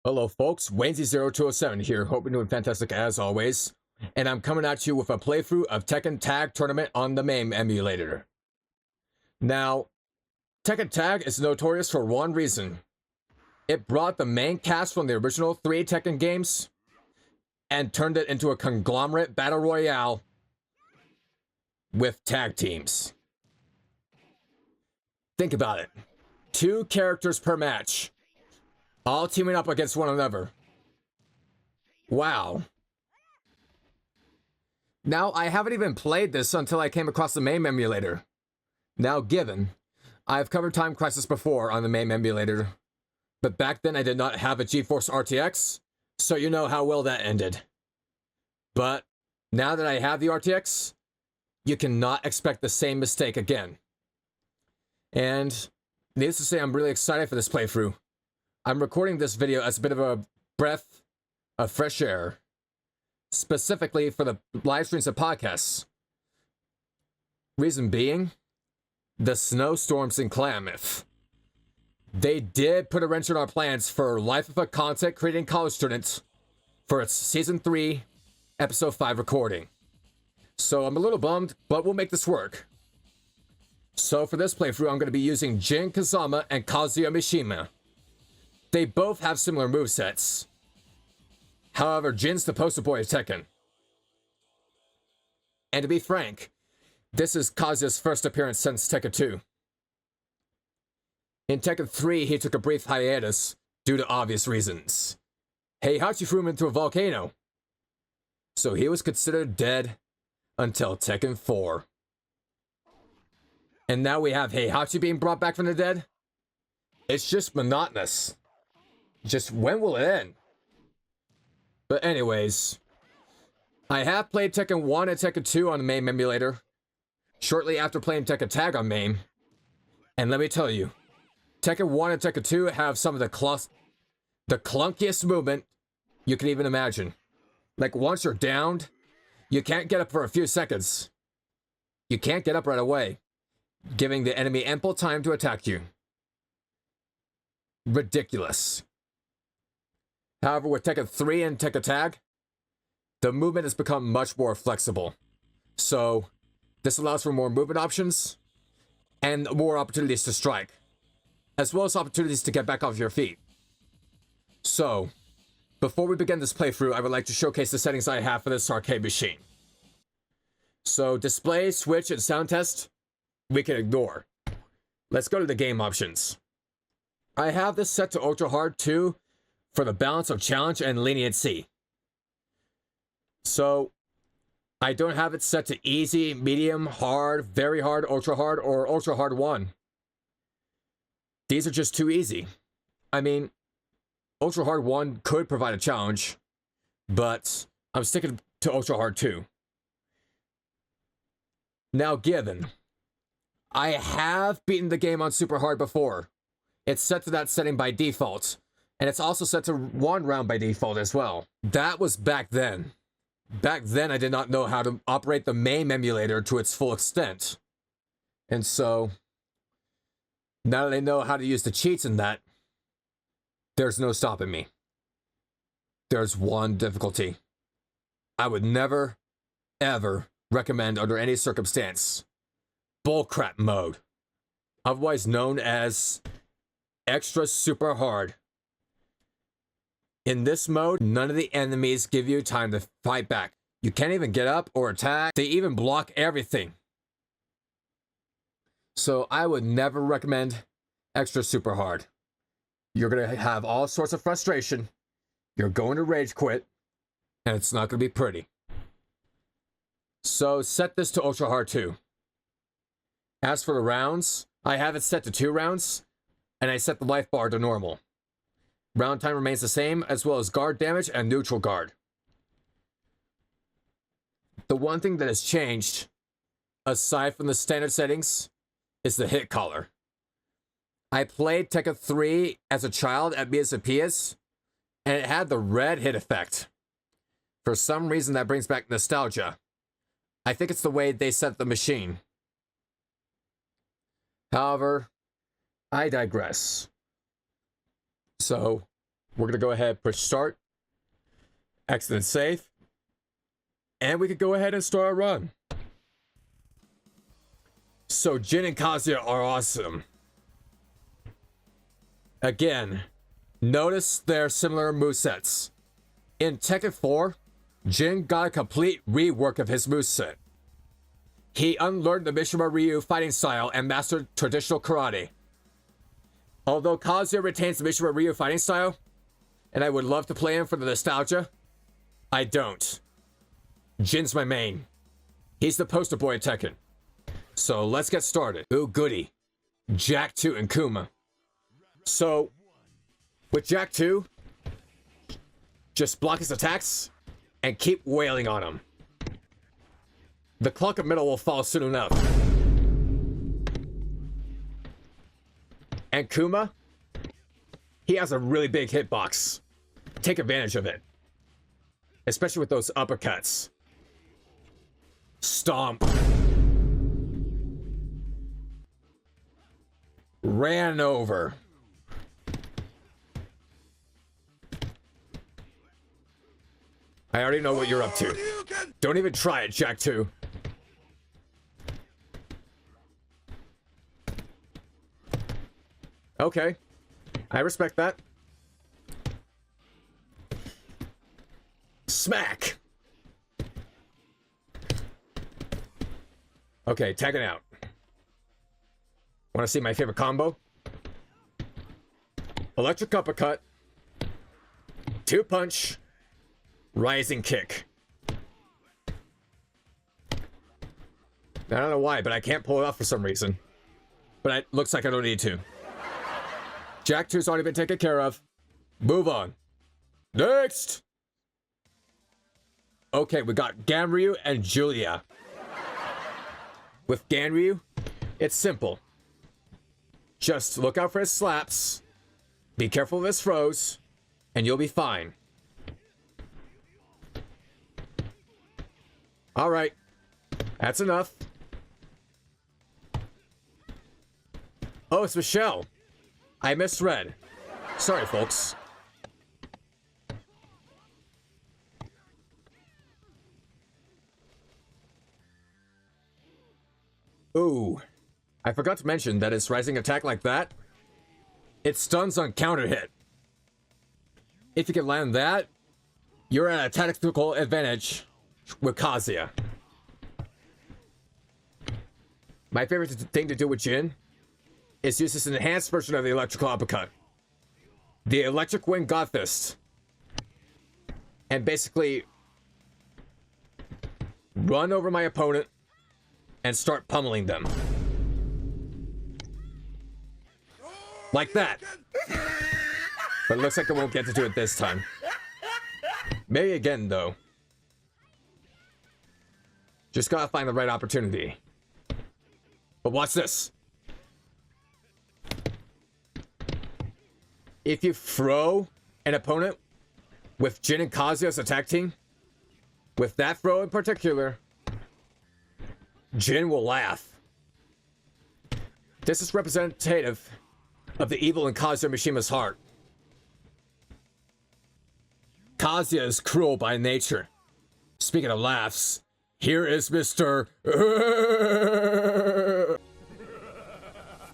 Hello folks, Waynesy0207 here, hope you're doing fantastic as always, and I'm coming at you with a playthrough of Tekken Tag Tournament on the MAME emulator. Now, Tekken Tag is notorious for one reason. It brought the main cast from the original 3 Tekken games and turned it into a conglomerate battle royale with tag teams. Think about it. 2 characters per match, all teaming up against one another. Wow. Now, I haven't even played this until I came across the MAME emulator. Now, given, I've covered Time Crisis before on the MAME emulator, but back then I did not have a GeForce RTX, so you know how well that ended. But now that I have the RTX, you cannot expect the same mistake again. And needless to say, I'm really excited for this playthrough. I'm recording this video as a bit of a breath of fresh air, specifically for the live streams of podcasts. Reason being, the snowstorms in Klamath. They did put a wrench in our plans for Life of a Content Creating College Student for its Season 3, Episode 5 recording. So I'm a little bummed, but we'll make this work. So for this playthrough, I'm going to be using Jin Kazama and Kazuya Mishima. They both have similar movesets. However, Jin's the poster boy of Tekken. And to be frank, this is Kazuya's first appearance since Tekken 2. In Tekken 3, he took a brief hiatus due to obvious reasons. Heihachi threw him into a volcano, so he was considered dead until Tekken 4. And now we have Heihachi being brought back from the dead? It's just monotonous. Just when will it end? But anyways, I have played Tekken 1 and Tekken 2 on the MAME emulator, shortly after playing Tekken Tag on MAME. And let me tell you, Tekken 1 and Tekken 2 have some of the clunkiest movement you can even imagine. Like once you're downed, you can't get up for a few seconds. You can't get up right away, giving the enemy ample time to attack you. Ridiculous. However, with Tekken 3 and Tekken Tag, the movement has become much more flexible. So, this allows for more movement options and more opportunities to strike, as well as opportunities to get back off your feet. So, before we begin this playthrough, I would like to showcase the settings I have for this arcade machine. So, display, switch, and sound test, we can ignore. Let's go to the game options. I have this set to Ultra Hard 2 for the balance of challenge and leniency. So, I don't have it set to easy, medium, hard, very hard, ultra hard, or ultra hard 1. These are just too easy. I mean, ultra hard 1 could provide a challenge, but I'm sticking to ultra hard 2. Now, given, I have beaten the game on super hard before. It's set to that setting by default, and it's also set to 1 round by default as well. That was back then. Back then, I did not know how to operate the MAME emulator to its full extent. And so, now that I know how to use the cheats in that, there's no stopping me. There's one difficulty. I would never, ever recommend under any circumstance. Bullcrap mode. Otherwise known as extra super hard. In this mode, none of the enemies give you time to fight back. You can't even get up or attack. They even block everything. So I would never recommend extra super hard. You're going to have all sorts of frustration. You're going to rage quit. And it's not going to be pretty. So set this to ultra hard 2. As for the rounds, I have it set to 2 rounds. And I set the life bar to normal. Round time remains the same, as well as guard damage and neutral guard. The one thing that has changed, aside from the standard settings, is the hit collar. I played Tekken 3 as a child at Miyazaki's, and it had the red hit effect. For some reason, that brings back nostalgia. I think it's the way they set the machine. However, I digress. So, we're gonna go ahead, push start, exit and save, and we could go ahead and start our run. So Jin and Kazuya are awesome. Again, notice their similar movesets. In Tekken 4, Jin got a complete rework of his moveset. He unlearned the Mishima Ryu fighting style and mastered traditional karate. Although Kazuya retains the Mishima Ryu fighting style, and I would love to play him for the nostalgia, I don't. Jin's my main. He's the poster boy of Tekken. So let's get started. Ooh, goody. Jack 2 and Kuma. So, with Jack 2, just block his attacks and keep wailing on him. The clock of middle will fall soon enough. And Kuma, he has a really big hitbox. Take advantage of it. Especially with those uppercuts. Stomp. Ran over. I already know what you're up to. Don't even try it, Jack 2. Okay. I respect that. Smack! Okay, tagging out. Want to see my favorite combo? Electric uppercut. 2-punch. Rising kick. I don't know why, but I can't pull it off for some reason. But it looks like I don't need to. Jack 2's already been taken care of. Move on. Next! Okay, we got Ganryu and Julia. With Ganryu, it's simple. Just look out for his slaps, be careful of his throws, and you'll be fine. Alright, that's enough. Oh, it's Michelle. I misread. Sorry, folks. Ooh. I forgot to mention that its rising attack like that, it stuns on counter hit. If you can land that, you're at a tactical advantage with Kazuya. My favorite thing to do with Jin is use this enhanced version of the electrical uppercut. The electric wind God Fist. And basically run over my opponent and start pummeling them. Like that. But it looks like I won't get to do it this time. Maybe again, though. Just gotta find the right opportunity. But watch this. If you throw an opponent with Jin and Kazuya's attack team, with that throw in particular, Jin will laugh. This is representative of the evil in Kazuya Mishima's heart. Kazuya is cruel by nature. Speaking of laughs, here is Mr.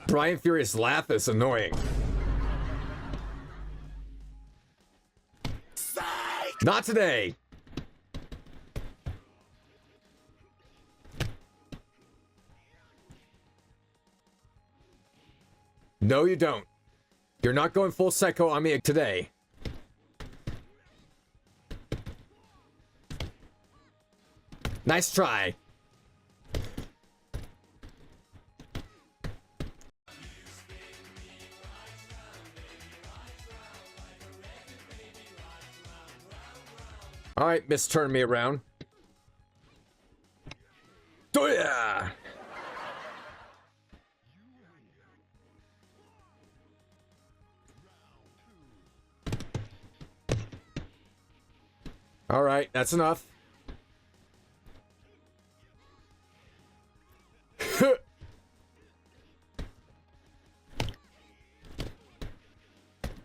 Brian Fury's laugh is annoying. Not today! No, you don't. You're not going full psycho on me today. Nice try. Alright, Miss Turn Me Around. Oh yeah! Alright, that's enough.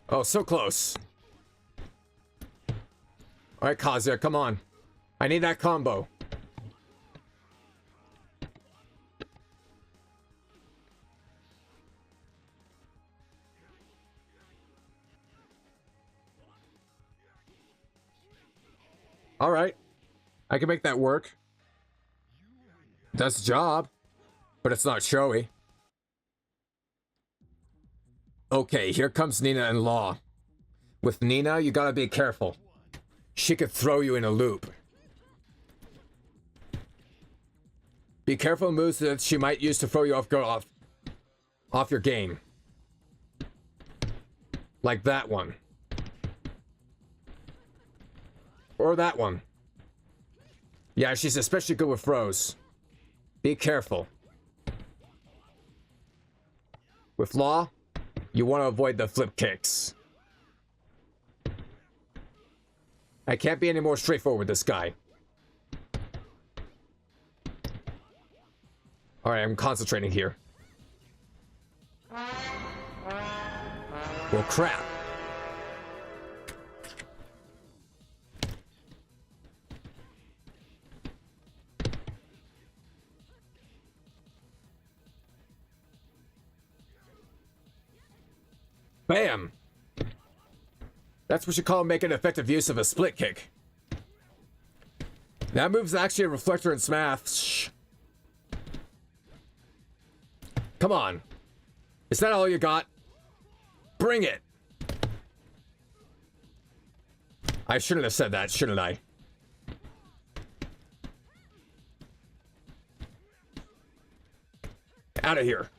Oh, so close. All right, Kazuya, come on. I need that combo. All right. I can make that work. Does the job, but it's not showy. Okay, here comes Nina and Law. With Nina, you gotta be careful. She could throw you in a loop. Be careful of moves that she might use to throw you off your game. Like that one. Or that one. Yeah, she's especially good with throws. Be careful. With Law, you want to avoid the flip kicks. I can't be any more straightforward with this guy. Alright, I'm concentrating here. Well, crap. Bam! That's what you call making effective use of a split kick. That move's actually a reflector and smash. Come on. Is that all you got? Bring it! I shouldn't have said that, shouldn't I? Out of here.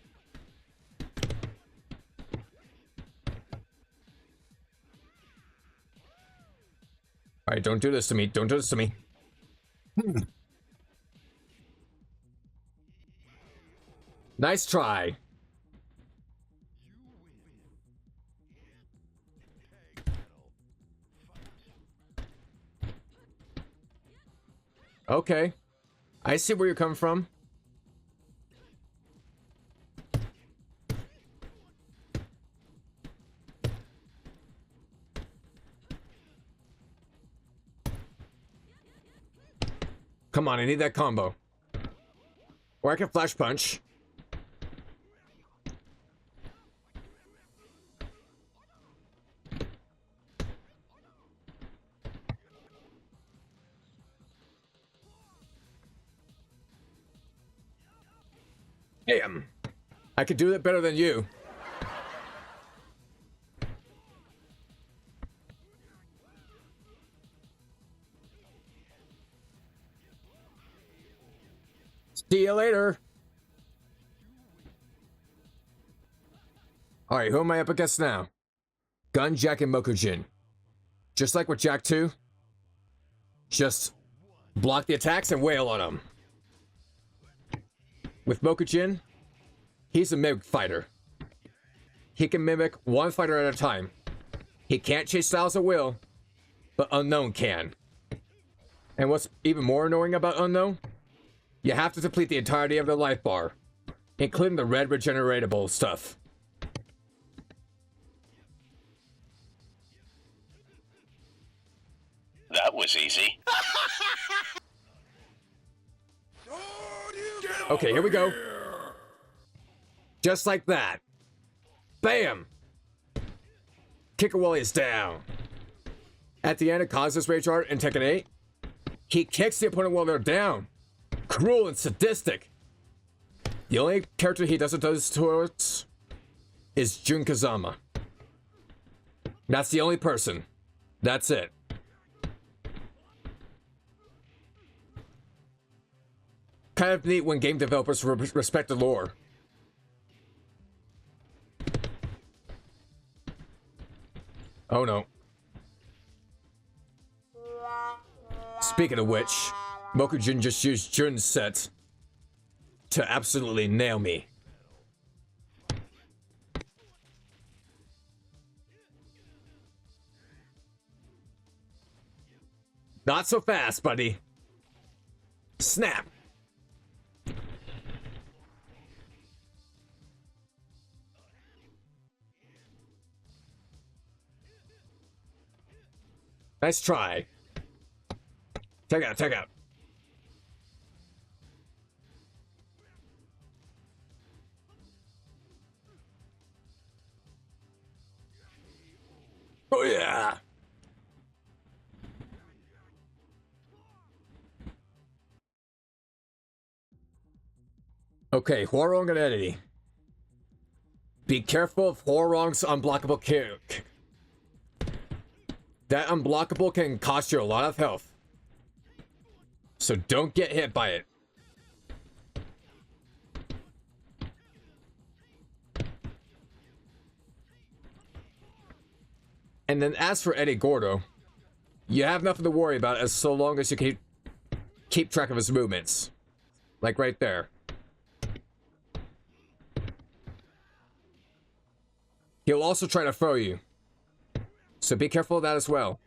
Alright, don't do this to me. Don't do this to me. Nice try. Okay. I see where you're coming from. Come on, I need that combo. Or I can flash punch. Damn. I could do it better than you. See you later. Alright, who am I up against now? Gun, Jack, and Mokujin. Just like with Jack 2. Just block the attacks and wail on them. With Mokujin, he's a mimic fighter. He can mimic one fighter at a time. He can't chase styles at will, but Unknown can. And what's even more annoying about Unknown? You have to deplete the entirety of the life bar, including the red regeneratable stuff. That was easy. Okay, here we go. Just like that. Bam! Kicker is down. At the end of Kazuya's Rage Art in Tekken 8, he kicks the opponent while they're down. Cruel and sadistic. The only character he doesn't do this towards is Jun Kazama. That's the only person. That's it. Kind of neat when game developers respect the lore. Oh no. Speaking of which, Mokujin just used Jun's set to absolutely nail me. Not so fast, buddy. Snap. Nice try. Take out, take out. Oh yeah. Okay, Hwoarang and Eddie. Be careful of Hwoarang's unblockable kick. That unblockable can cost you a lot of health. So don't get hit by it. And then as for Eddie Gordo, you have nothing to worry about as so long as you keep track of his movements. Like right there. He'll also try to throw you. So be careful of that as well.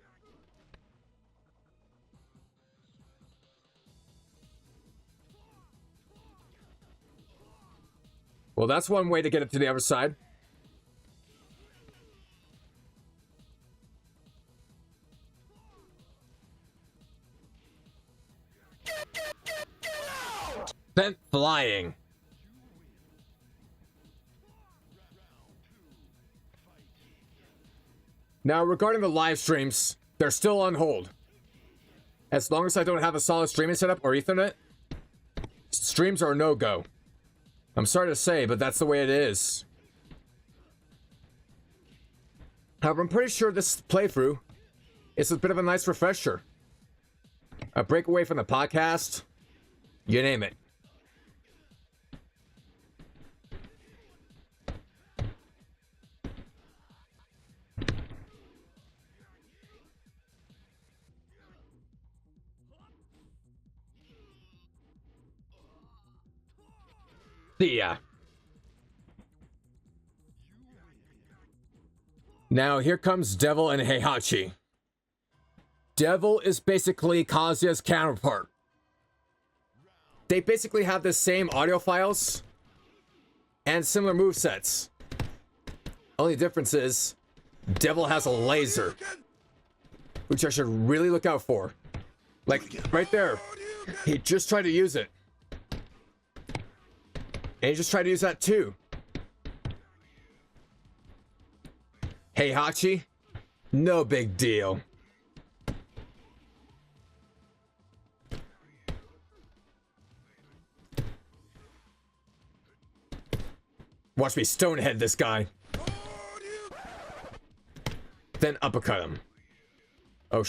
Well, that's one way to get it to the other side. Then flying. Now, regarding the live streams, they're still on hold. As long as I don't have a solid streaming setup or Ethernet, streams are a no-go. I'm sorry to say, but that's the way it is. However, I'm pretty sure this playthrough is a bit of a nice refresher. A break away from the podcast, you name it. See ya. Now here comes Devil and Heihachi. Devil is basically Kazuya's counterpart. They basically have the same audio files and similar movesets. Only difference is Devil has a laser, which I should really look out for. Like right there, he just tried to use it. And he just tried to use that too. Heihachi, no big deal. Watch me stonehead this guy. Then uppercut him. Oh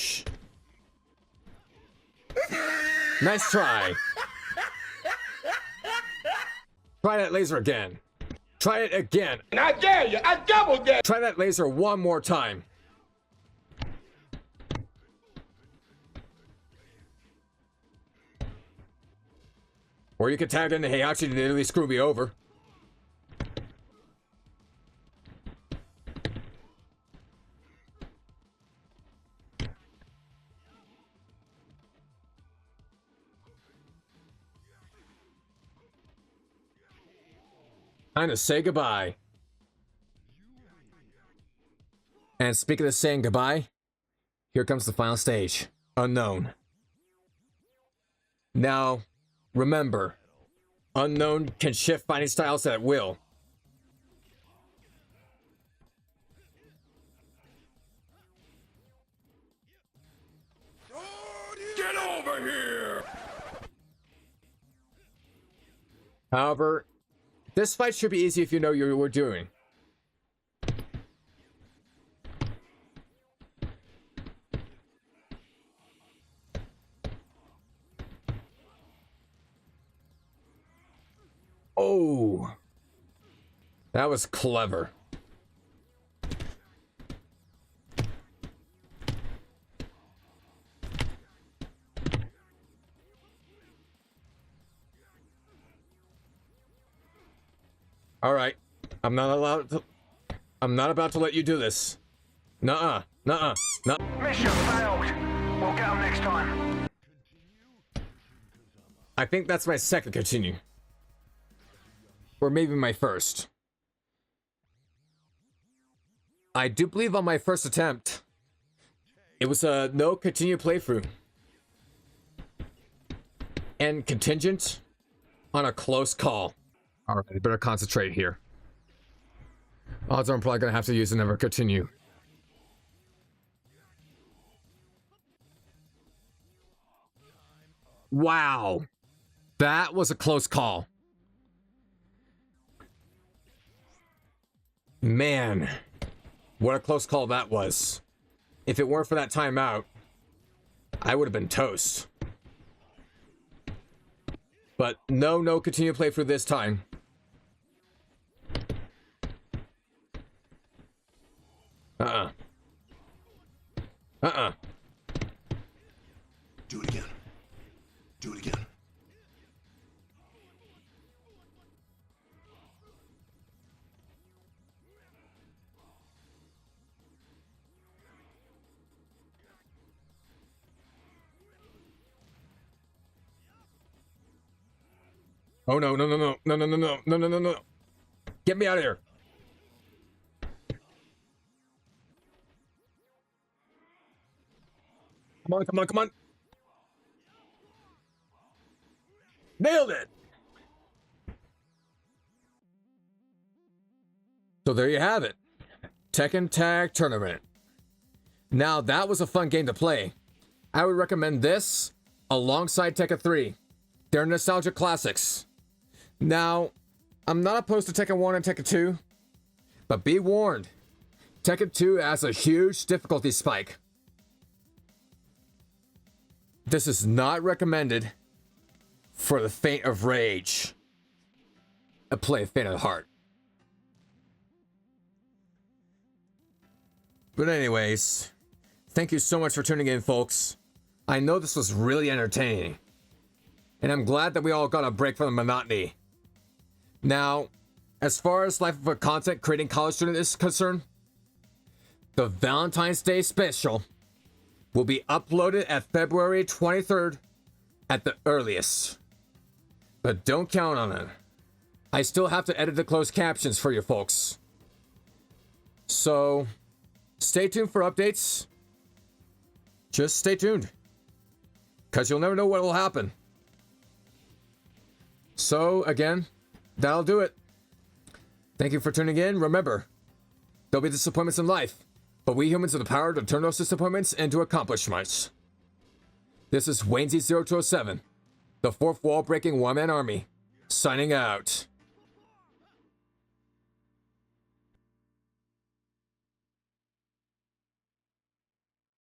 Nice try. Try that laser again. Try it again. And I dare you, I double dare. Try that laser one more time. Or you could tag into Heihachi to nearly screw me over. Time to say goodbye. And speaking of saying goodbye, here comes the final stage. Unknown. Now, remember, Unknown can shift fighting styles at will. Get over here! However, this fight should be easy if you know what you were doing. Oh, that was clever. All right, I'm not about to let you do this. Nuh-uh, nuh-uh, nuh. Mission failed. We'll get them next time. I think that's my second continue. Or maybe my first. I do believe on my first attempt, it was a no continue playthrough. end contingent on a close call. Alright, better concentrate here. Odds are I'm probably gonna have to use and never continue. Wow. That was a close call. Man, what a close call that was. If it weren't for that timeout, I would have been toast. But no continue play through this time. Do it again. Do it again. Oh no. Get me out of here. Come on. Nailed it. So there you have it. Tekken Tag Tournament. Now that was a fun game to play. I would recommend this alongside Tekken 3. They're nostalgia classics. Now, I'm not opposed to Tekken 1 and Tekken 2, but be warned, Tekken 2 has a huge difficulty spike. This is not recommended for the faint of rage. A play faint of heart. But anyways, thank you so much for tuning in, folks. I know this was really entertaining, and I'm glad that we all got a break from the monotony. Now, as far as Life of a Content Creating College Student is concerned, the Valentine's Day special will be uploaded at February 23rd at the earliest. But don't count on it. I still have to edit the closed captions for you folks. So, stay tuned for updates. Just stay tuned, because you'll never know what will happen. So, again, that'll do it. Thank you for tuning in. Remember, there'll be disappointments in life, but we humans have the power to turn those disappointments into accomplishments. This is Waynesy0207, the fourth wall breaking one-man army, signing out.